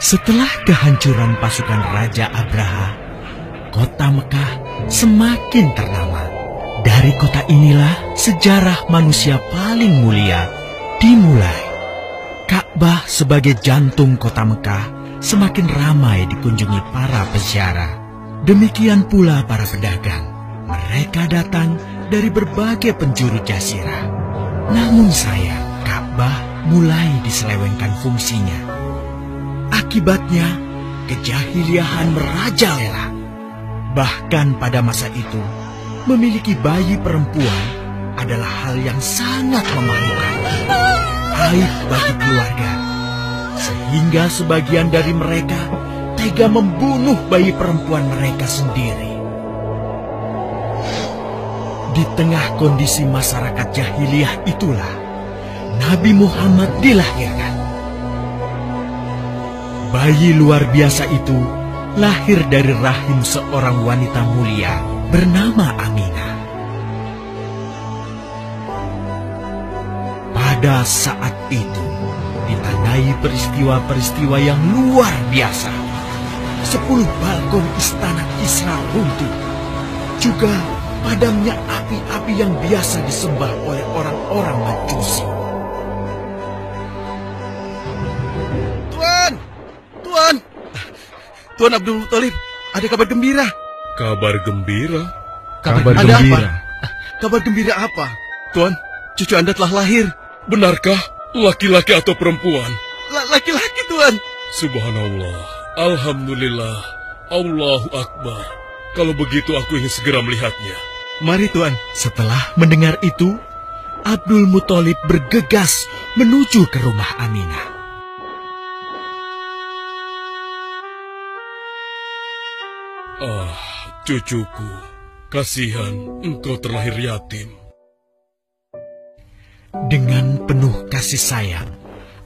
Setelah kehancuran pasukan Raja Abraha, kota Mekah semakin ternama. Dari kota inilah sejarah manusia paling mulia dimulai. Ka'bah sebagai jantung kota Mekah semakin ramai dikunjungi para peziarah. Demikian pula para pedagang. Mereka datang dari berbagai penjuru jazirah. Namun sayang, Ka'bah mulai diselewengkan fungsinya. Akibatnya, kejahiliahan merajalela. Bahkan pada masa itu, memiliki bayi perempuan adalah hal yang sangat memalukan. Aib bagi keluarga. Sehingga sebagian dari mereka tega membunuh bayi perempuan mereka sendiri. Di tengah kondisi masyarakat jahiliyah itulah Nabi Muhammad dilahirkan. Bayi luar biasa itu lahir dari rahim seorang wanita mulia bernama Aminah. Pada saat itu, ditandai peristiwa-peristiwa yang luar biasa. 10 balkon istana Kisra runtuh. Juga padamnya api-api yang biasa disembah oleh orang-orang Majusi. Tuan Abdul Muthalib, ada kabar gembira. Kabar gembira? Kabar gembira? Kabar gembira apa? Tuan, cucu Anda telah lahir. Benarkah? Laki-laki atau perempuan? Laki-laki, Tuan. Subhanallah, Alhamdulillah, Allahu Akbar. Kalau begitu aku ingin segera melihatnya. Mari, Tuan. Setelah mendengar itu, Abdul Muthalib bergegas menuju ke rumah Aminah. Ah, cucuku, kasihan engkau terlahir yatim. Dengan penuh kasih sayang,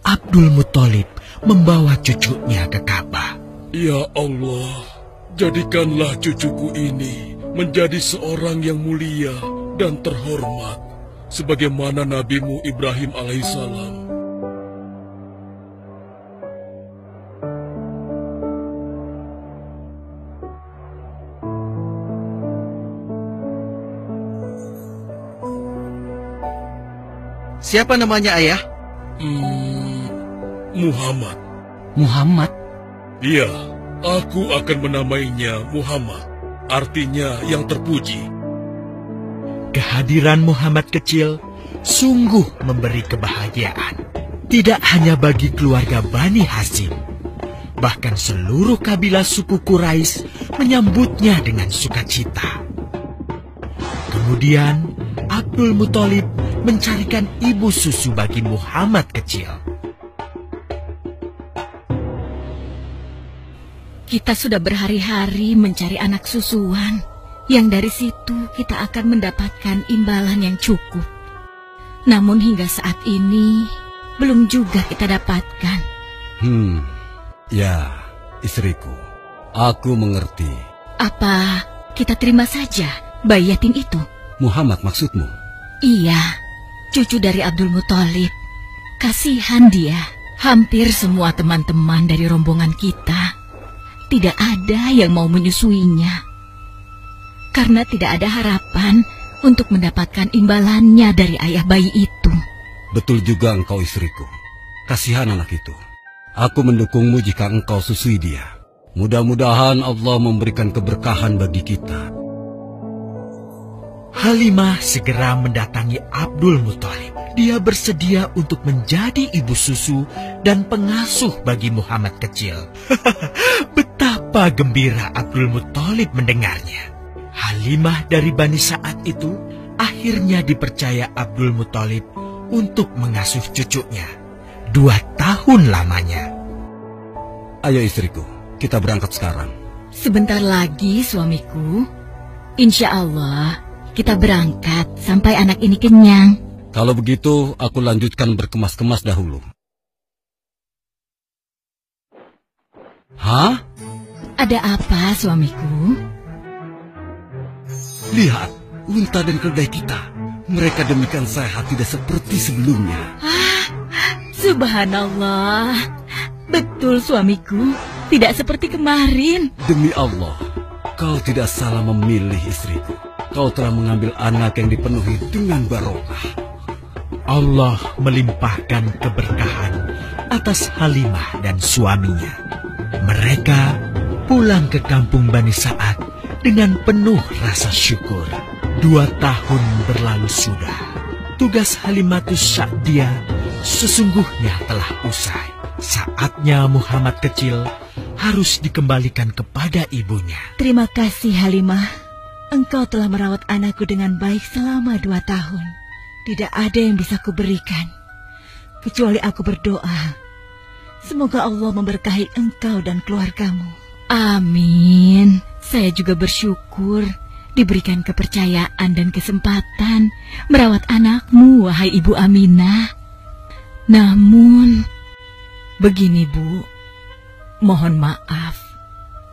Abdul Muthalib membawa cucunya ke Ka'bah. Ya Allah, jadikanlah cucuku ini menjadi seorang yang mulia dan terhormat, sebagaimana Nabimu Ibrahim alaihissalam. Siapa namanya, Ayah? Muhammad. Muhammad? Iya, aku akan menamainya Muhammad. Artinya yang terpuji. Kehadiran Muhammad kecil sungguh memberi kebahagiaan. Tidak hanya bagi keluarga Bani Hashim. Bahkan seluruh kabilah suku Quraisy menyambutnya dengan sukacita. Kemudian Abdul Muthalib mencarikan ibu susu bagi Muhammad kecil. Kita sudah berhari-hari mencari anak susuan, yang dari situ kita akan mendapatkan imbalan yang cukup. Namun hingga saat ini, belum juga kita dapatkan. Ya, istriku, aku mengerti. Apa kita terima saja bayi yatim itu? Muhammad maksudmu? Iya, cucu dari Abdul Muthalib. Kasihan dia. Hampir semua teman-teman dari rombongan kita tidak ada yang mau menyusuinya. Karena tidak ada harapan untuk mendapatkan imbalannya dari ayah bayi itu. Betul juga engkau, istriku. Kasihan anak itu. Aku mendukungmu jika engkau susui dia. Mudah-mudahan Allah memberikan keberkahan bagi kita. Halimah segera mendatangi Abdul Muthalib. Dia bersedia untuk menjadi ibu susu dan pengasuh bagi Muhammad kecil. Betapa gembira Abdul Muthalib mendengarnya. Halimah dari Bani Sa'ad itu akhirnya dipercaya Abdul Muthalib untuk mengasuh cucunya 2 tahun lamanya. Ayo istriku, kita berangkat sekarang. Sebentar lagi suamiku. Insya Allah kita berangkat sampai anak ini kenyang. Kalau begitu, aku lanjutkan berkemas-kemas dahulu. Hah? Ada apa, suamiku? Lihat, unta dan keledai kita. Mereka demikian sehat, tidak seperti sebelumnya. Subhanallah. Betul, suamiku. Tidak seperti kemarin. Demi Allah, kau tidak salah memilih istriku. Kau telah mengambil anak yang dipenuhi dengan barokah. Allah melimpahkan keberkahan atas Halimah dan suaminya. Mereka pulang ke kampung Bani Sa'ad dengan penuh rasa syukur. 2 tahun berlalu sudah. Tugas Halimatus Sa'diyah sesungguhnya telah usai. Saatnya Muhammad kecil harus dikembalikan kepada ibunya. Terima kasih Halimah. Engkau telah merawat anakku dengan baik selama 2 tahun. Tidak ada yang bisa kuberikan, kecuali aku berdoa. Semoga Allah memberkahi engkau dan keluargamu. Amin. Saya juga bersyukur diberikan kepercayaan dan kesempatan merawat anakmu, wahai Ibu Aminah. Namun, begini Bu, mohon maaf.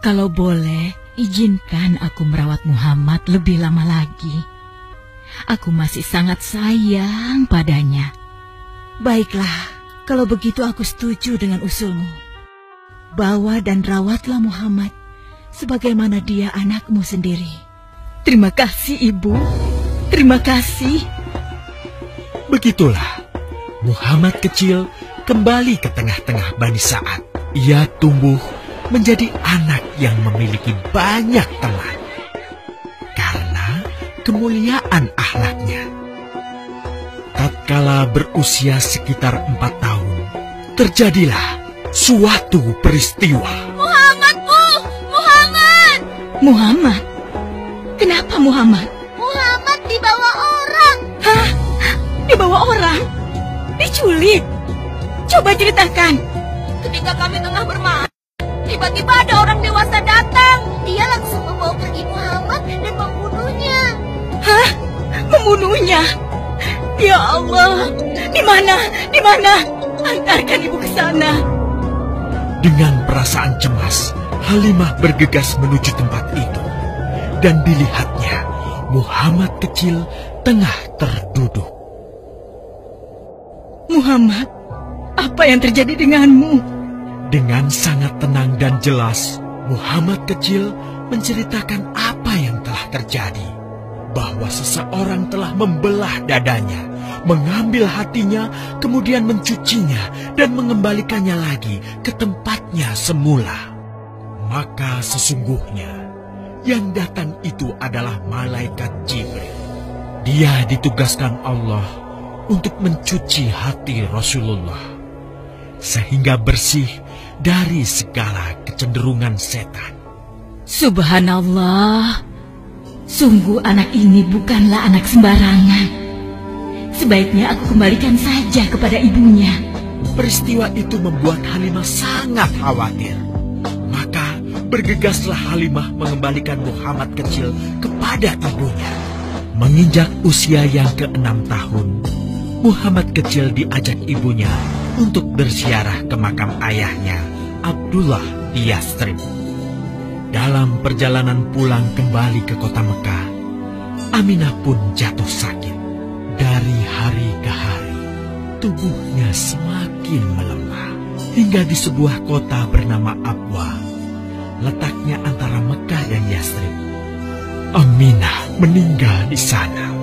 Kalau boleh, izinkan aku merawat Muhammad lebih lama lagi. Aku masih sangat sayang padanya. Baiklah, kalau begitu aku setuju dengan usulmu. Bawa dan rawatlah Muhammad sebagaimana dia anakmu sendiri. Terima kasih, Ibu. Terima kasih. Begitulah, Muhammad kecil kembali ke tengah-tengah Bani Sa'ad. Ia tumbuh menjadi anak yang memiliki banyak teman karena kemuliaan akhlaknya. Tatkala berusia sekitar 4 tahun, terjadilah suatu peristiwa. Muhammad, Bu! Muhammad! Muhammad? Kenapa Muhammad? Muhammad dibawa orang. Hah? Dibawa orang? Diculik? Coba ceritakan. Ketika kami tengah bermain, tiba-tiba ada orang dewasa datang. Dia langsung membawa pergi Muhammad dan membunuhnya. Hah? Membunuhnya? Ya Allah, di mana? Di mana? Antarkan ibu ke sana. Dengan perasaan cemas, Halimah bergegas menuju tempat itu. Dan dilihatnya, Muhammad kecil tengah terduduk. Muhammad, apa yang terjadi denganmu? Dengan sangat tenang dan jelas, Muhammad kecil menceritakan apa yang telah terjadi. Bahwa seseorang telah membelah dadanya, mengambil hatinya, kemudian mencucinya dan mengembalikannya lagi ke tempatnya semula. Maka sesungguhnya yang datang itu adalah malaikat Jibril. Dia ditugaskan Allah untuk mencuci hati Rasulullah sehingga bersih dari segala kecenderungan setan. Subhanallah. Sungguh anak ini bukanlah anak sembarangan. Sebaiknya aku kembalikan saja kepada ibunya. Peristiwa itu membuat Halimah sangat khawatir. Maka bergegaslah Halimah mengembalikan Muhammad kecil kepada ibunya. Menginjak usia yang ke-6 tahun, Muhammad kecil diajak ibunya untuk berziarah ke makam ayahnya, Abdullah di Yastrib. Dalam perjalanan pulang kembali ke kota Mekah, Aminah pun jatuh sakit. Dari hari ke hari, tubuhnya semakin melemah. Hingga di sebuah kota bernama Abwa, letaknya antara Mekah dan Yastrib, Aminah meninggal di sana.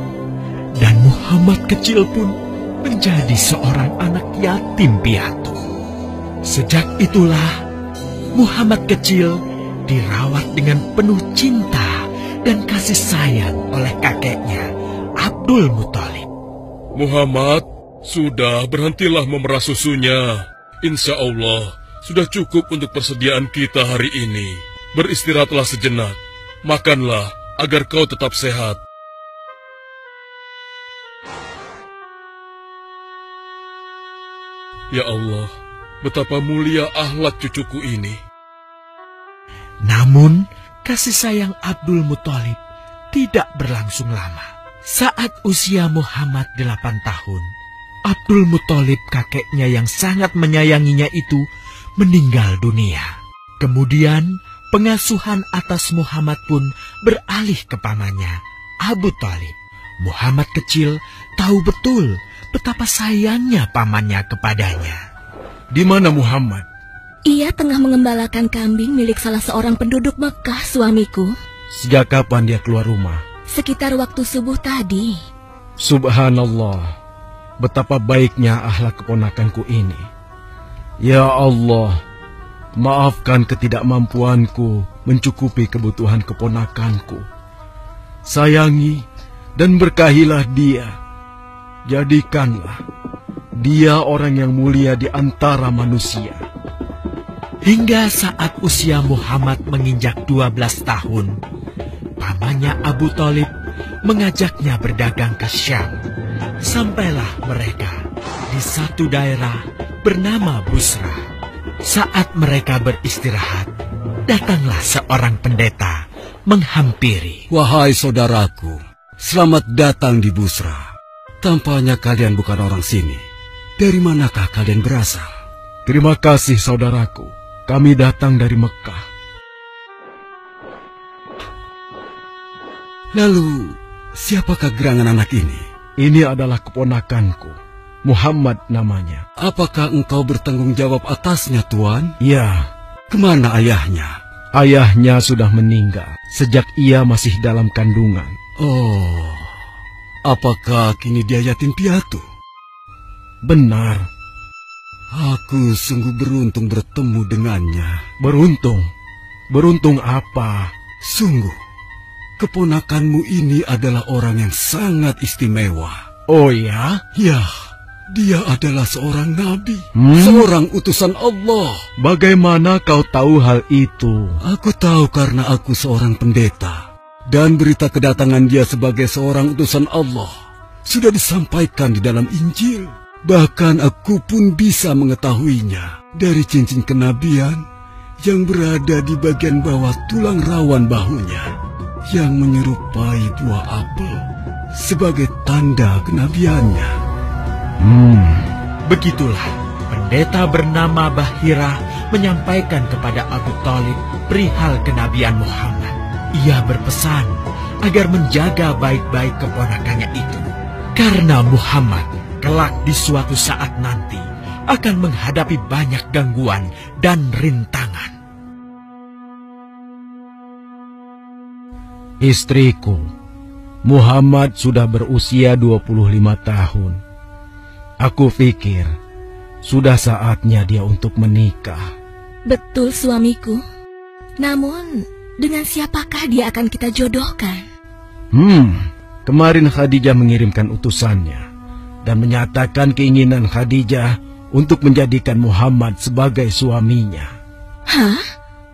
Dan Muhammad kecil pun menjadi seorang anak yatim piatu. Sejak itulah, Muhammad kecil dirawat dengan penuh cinta dan kasih sayang oleh kakeknya, Abdul Muthalib. Muhammad, sudah berhentilah memerah susunya. Insya Allah, sudah cukup untuk persediaan kita hari ini. Beristirahatlah sejenak. Makanlah agar kau tetap sehat. Ya Allah, betapa mulia akhlak cucuku ini. Namun, kasih sayang Abdul Muthalib tidak berlangsung lama. Saat usia Muhammad 8 tahun, Abdul Muthalib, kakeknya yang sangat menyayanginya itu, meninggal dunia. Kemudian, pengasuhan atas Muhammad pun beralih ke pamannya, Abu Thalib. Muhammad kecil tahu betul betapa sayangnya pamannya kepadanya. Di mana Muhammad? Ia tengah mengembalakan kambing milik salah seorang penduduk Mekah, suamiku. Sejak kapan dia keluar rumah? Sekitar waktu subuh tadi. Subhanallah, betapa baiknya akhlak keponakanku ini. Ya Allah, maafkan ketidakmampuanku mencukupi kebutuhan keponakanku. Sayangi dan berkahilah dia. Jadikanlah dia orang yang mulia di antara manusia. Hingga saat usia Muhammad menginjak 12 tahun, pamannya Abu Thalib mengajaknya berdagang ke Syam. Sampailah mereka di satu daerah bernama Busra. Saat mereka beristirahat, datanglah seorang pendeta menghampiri. Wahai saudaraku, selamat datang di Busra. Tampaknya kalian bukan orang sini. Dari manakah kalian berasal? Terima kasih saudaraku, kami datang dari Mekah. Lalu, siapakah gerangan anak ini? Ini adalah keponakanku, Muhammad namanya. Apakah engkau bertanggung jawab atasnya, Tuan? Ya, Kemana ayahnya? ayahnya sudah meninggal sejak ia masih dalam kandungan. Oh, apakah kini dia yatim piatu? Benar, Aku sungguh beruntung bertemu dengannya. beruntung. Beruntung apa? Sungguh, keponakanmu ini adalah orang yang sangat istimewa. Oh ya? Ya, dia adalah seorang nabi, Hmm? seorang utusan Allah. Bagaimana kau tahu hal itu? Aku tahu karena aku seorang pendeta. Dan berita kedatangan dia sebagai seorang utusan Allah sudah disampaikan di dalam Injil. Bahkan aku pun bisa mengetahuinya dari cincin kenabian yang berada di bagian bawah tulang rawan bahunya yang menyerupai buah apel sebagai tanda kenabiannya. Begitulah pendeta bernama Bahira menyampaikan kepada Abu Thalib perihal kenabian Muhammad. Ia berpesan agar menjaga baik-baik keponakannya itu, karena Muhammad kelak di suatu saat nanti akan menghadapi banyak gangguan dan rintangan. Istriku, Muhammad sudah berusia 25 tahun. Aku pikir sudah saatnya dia untuk menikah. Betul, suamiku. Namun, dengan siapakah dia akan kita jodohkan? Kemarin Khadijah mengirimkan utusannya dan menyatakan keinginan Khadijah untuk menjadikan Muhammad sebagai suaminya. Hah?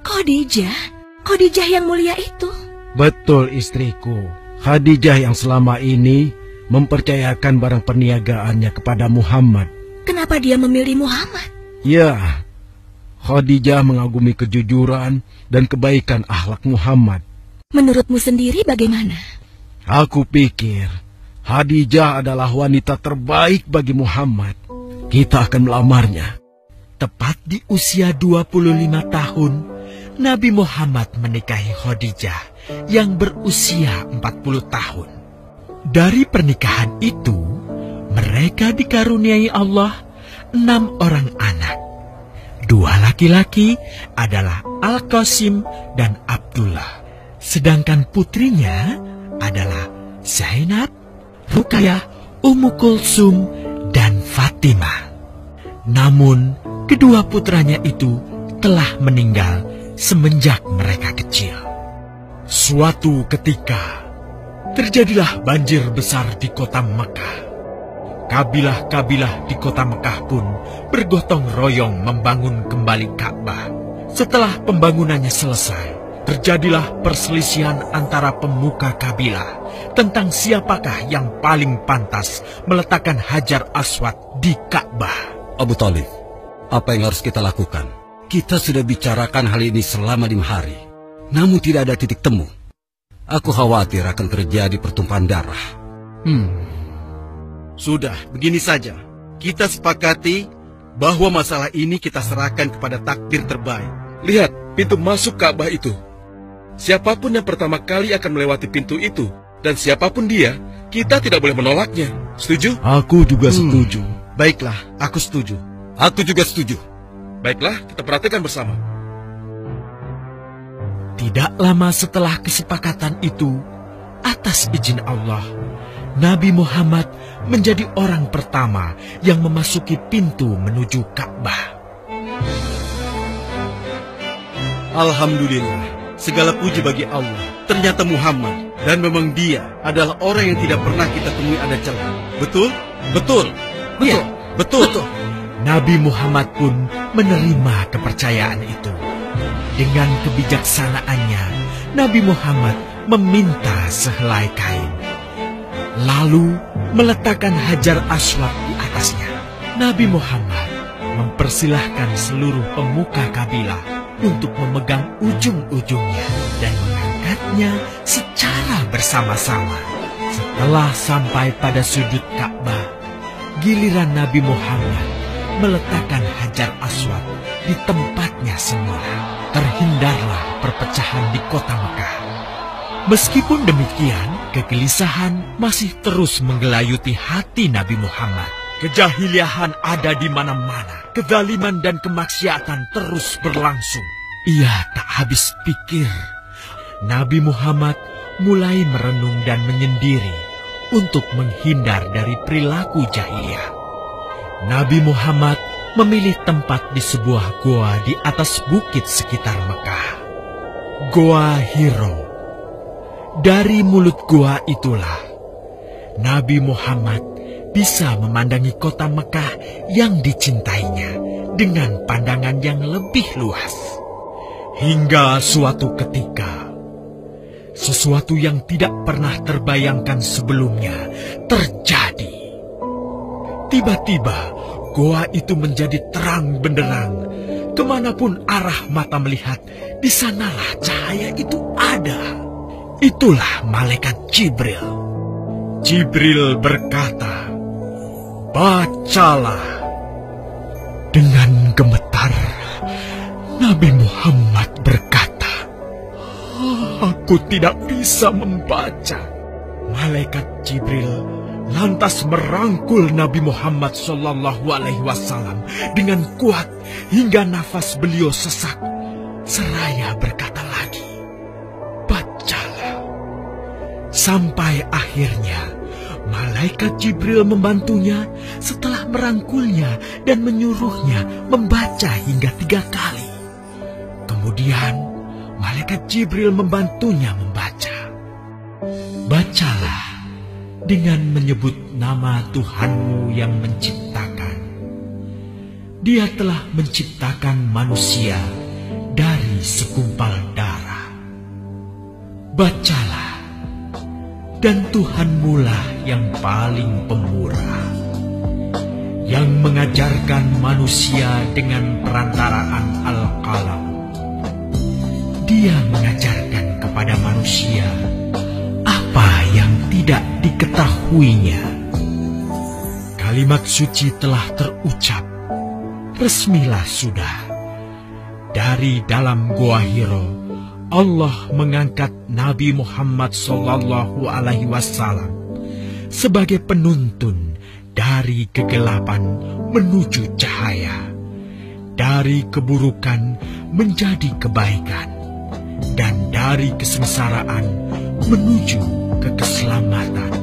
Khadijah? Khadijah yang mulia itu? Betul istriku, Khadijah yang selama ini mempercayakan barang perniagaannya kepada Muhammad. Kenapa dia memilih Muhammad? Ya, Khadijah mengagumi kejujuran dan kebaikan akhlak Muhammad. Menurutmu sendiri bagaimana? Aku pikir Khadijah adalah wanita terbaik bagi Muhammad. Kita akan melamarnya. Tepat di usia 25 tahun, Nabi Muhammad menikahi Khadijah yang berusia 40 tahun. Dari pernikahan itu, mereka dikaruniai Allah 6 orang anak. 2 laki-laki adalah Al-Qasim dan Abdullah. Sedangkan putrinya adalah Zainab, Ruqayyah, Ummu Kulsum, dan Fatimah. Namun, kedua putranya itu telah meninggal semenjak mereka kecil. Suatu ketika, terjadilah banjir besar di kota Mekah. Kabilah-kabilah di kota Mekah pun bergotong royong membangun kembali Ka'bah. Setelah pembangunannya selesai, terjadilah perselisihan antara pemuka kabilah tentang siapakah yang paling pantas meletakkan Hajar Aswad di Ka'bah. Abu Thalib, apa yang harus kita lakukan? Kita sudah bicarakan hal ini selama 5 hari, namun tidak ada titik temu. Aku khawatir akan terjadi pertumpahan darah. Sudah, begini saja. Kita sepakati bahwa masalah ini kita serahkan kepada takdir terbaik. Lihat pintu masuk Ka'bah itu. Siapapun yang pertama kali akan melewati pintu itu, dan siapapun dia, kita tidak boleh menolaknya. Setuju? Aku juga setuju. Baiklah, aku setuju. Aku juga setuju. Baiklah, kita perhatikan bersama. Tidak lama setelah kesepakatan itu, atas izin Allah, Nabi Muhammad menjadi orang pertama yang memasuki pintu menuju Ka'bah. Alhamdulillah, segala puji bagi Allah. Ternyata Muhammad, dan memang dia adalah orang yang tidak pernah kita temui ada celah. Betul? Betul. Betul. Betul. Betul. Nabi Muhammad pun menerima kepercayaan itu. Dengan kebijaksanaannya, Nabi Muhammad meminta sehelai kain, lalu meletakkan Hajar Aswad di atasnya. Nabi Muhammad mempersilahkan seluruh pemuka kabilah untuk memegang ujung-ujungnya dan mengangkatnya secara bersama-sama. Setelah sampai pada sudut Ka'bah, giliran Nabi Muhammad meletakkan Hajar Aswad di tempatnya semula. Terhindarlah perpecahan di kota Mekah. Meskipun demikian, kegelisahan masih terus menggelayuti hati Nabi Muhammad. Kejahiliahan ada di mana-mana. Kezaliman dan kemaksiatan terus berlangsung. Ia tak habis pikir. Nabi Muhammad mulai merenung dan menyendiri untuk menghindar dari perilaku jahiliyah. Nabi Muhammad memilih tempat di sebuah goa di atas bukit sekitar Mekah. Goa Hiro. Dari mulut goa itulah Nabi Muhammad bisa memandangi kota Mekah yang dicintainya dengan pandangan yang lebih luas. Hingga suatu ketika, sesuatu yang tidak pernah terbayangkan sebelumnya terjadi. Tiba-tiba, goa itu menjadi terang benderang. Kemanapun arah mata melihat, di sanalah cahaya itu ada. Itulah malaikat Jibril. Jibril berkata, "Bacalah." Dengan gemetar, Nabi Muhammad berkata, "Aku tidak bisa membaca." Malaikat Jibril lantas merangkul Nabi Muhammad SAW dengan kuat hingga nafas beliau sesak. Seraya berkata lagi, "Bacalah." Sampai akhirnya malaikat Jibril membantunya setelah merangkulnya dan menyuruhnya membaca hingga 3 kali. Kemudian malaikat Jibril membantunya membaca. "Bacalah dengan menyebut nama Tuhanmu yang menciptakan. Dia telah menciptakan manusia dari segumpal darah. Bacalah, dan Tuhanmulah yang paling pemurah, yang mengajarkan manusia dengan perantaraan Al-Qalam. Dia mengajarkan kepada manusia apa yang tidak diketahuinya." Kalimat suci telah terucap. Resmilah sudah. Dari dalam Goa Hiro, Allah mengangkat Nabi Muhammad SAW sebagai penuntun dari kegelapan menuju cahaya, dari keburukan menjadi kebaikan, dan dari kesengsaraan menuju ke keselamatan.